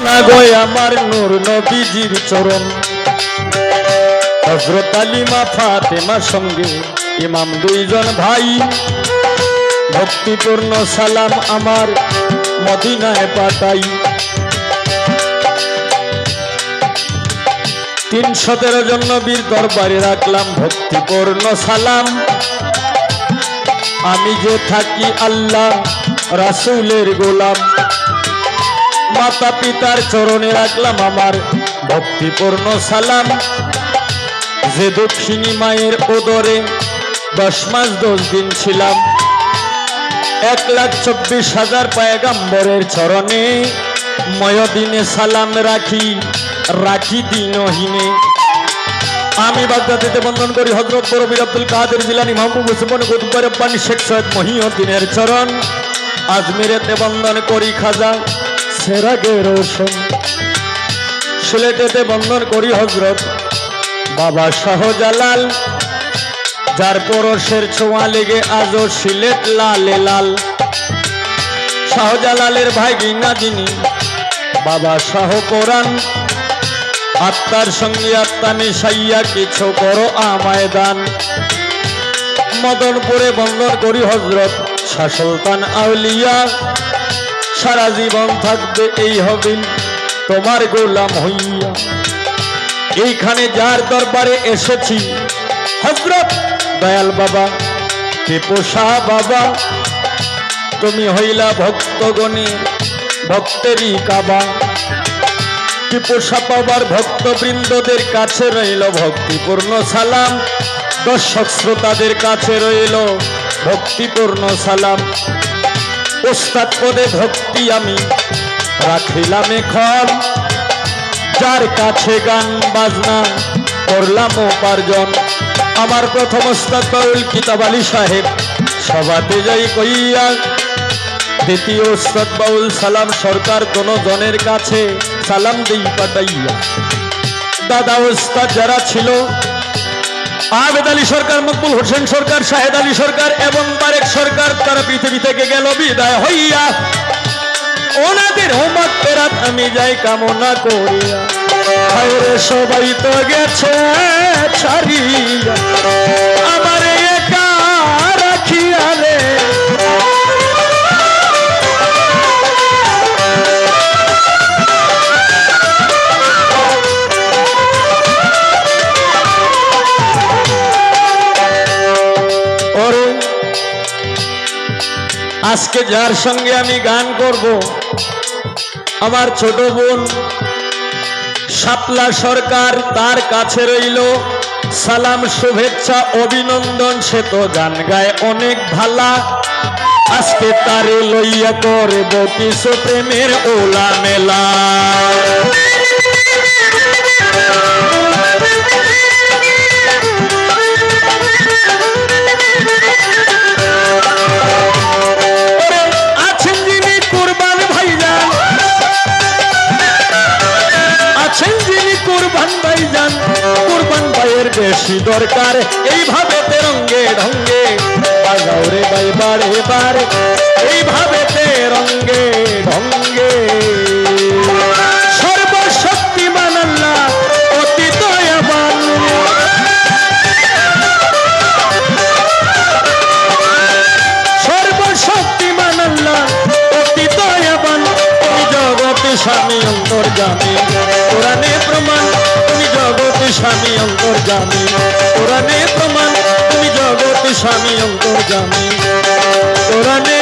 না গো আমার নূর নবীজির চরণ। হযরত আলী মা ফাতেমার সঙ্গে ইমাম দুইজন ভাই, ভক্তিপূর্ণ সালাম আমার মদিনায় পাঠাই। 313 জন নবীর দরবারে রাখলাম ভক্তিপূর্ণ সালাম। আমি যে থাকি আল্লাহ রাসূলের গোলাম, মাতা পিতার চরণে রাখলাম আমার ভক্তিপূর্ণ সালাম। যে দক্ষিণী মায়ের উদরে 10 মাস 10 দিন ছিলাম, 1,24,000 পয়গম্বরের চরণে ময়দিনে সালাম রাখি রাখি দিনহীনে। আমি বাগদাদেতে বন্দন করি হযরত বরবীর আব্দুল কাদের জিলানী, মাহবুব ওসমান কুতুব রব্বানী, শেখ সৈয়দ মহিউদ্দিনের চরণ। আজমিরেতে বন্দন করি খাজা সেরাগে রোশন। সিলেটেতে বন্দন করি হযরত বাবা শাহজালাল, যার পরশের ছোঁয়া লেগে আজও সিলেট লালে লাল। শাহজালালের ভাই গিনা যিনি বাবা শাহ কোরআন, আত্মার সঙ্গে আত্মা মিশাইয়া কিছু করো আমায় দান। মদনপুরে বন্দন করি হযরত শাহ সুলতান আউলিয়া, সারা জীবন থাকবে এই হবিল তোমার গোলাম হইয়া। এইখানে যার দরবারে এসেছি হযরত দয়াল বাবা টিপু শাহ বাবা, তুমি হইলা ভক্তগণে ভক্তেরই কাবা। টিপু শাহ বাবার ভক্তবৃন্দদের কাছে রইল ভক্তিপূর্ণ সালাম, দর্শক শ্রোতাদের কাছে রইল ভক্তিপূর্ণ সালাম। ওস্তাদ পদে ভক্তি আমি রাখিলাম এখন, যার কাছে গান বাজনা করলাম উপার্জন। আমার প্রথম ওস্তাদ বাউল কিতাব আলী সাহেব সভাতে যাই কইয়া, দ্বিতীয় ওস্তাদ বাউল সালাম সরকার কোন জনের কাছে সালাম দেই পাঠাইয়া। দাদা ওস্তাদ যারা ছিল আবেদ আলী সরকার, মকবুল হোসেন সরকার, শাহেদ আলী সরকার এবং বারেক সরকার, তারা পৃথিবী থেকে গেল বিদায় হইয়া। ওনাদের মাগফিরাত আমি যাই কামনা করিয়া। হায়রে সবাই তো গেছে ছাড়িয়া, আমার একা রাখিয়া রে। আজকে যার সঙ্গে আমি গান করব আমার ছোট বোন শাপলা সরকার, তার কাছে রইল সালাম শুভেচ্ছা অভিনন্দন। সে তো গান গায় অনেক ভালা, আজকে তারে লইয়া করব কিছু প্রেমের ওলা মেলা। বেশি দরকার এইভাবে তেরঙ্গে ঢঙ্গে বাজাও রে বাই বারে বারে, এইভাবে তেরঙ্গে ঢঙ্গে। সর্বশক্তিমান আল্লাহ অতি দয়াবান, সর্বশক্তিমান আল্লাহ অতি দয়াবান। তুমি জগতে স্বামী অন্তর্যামী, কোরআনে প্রমাণ তুমি জগতে স্বামী অন্তর্যামী, কোরআনে প্রমাণ তুমি জগতে স্বামী অন্তর্যামী, কোরআনে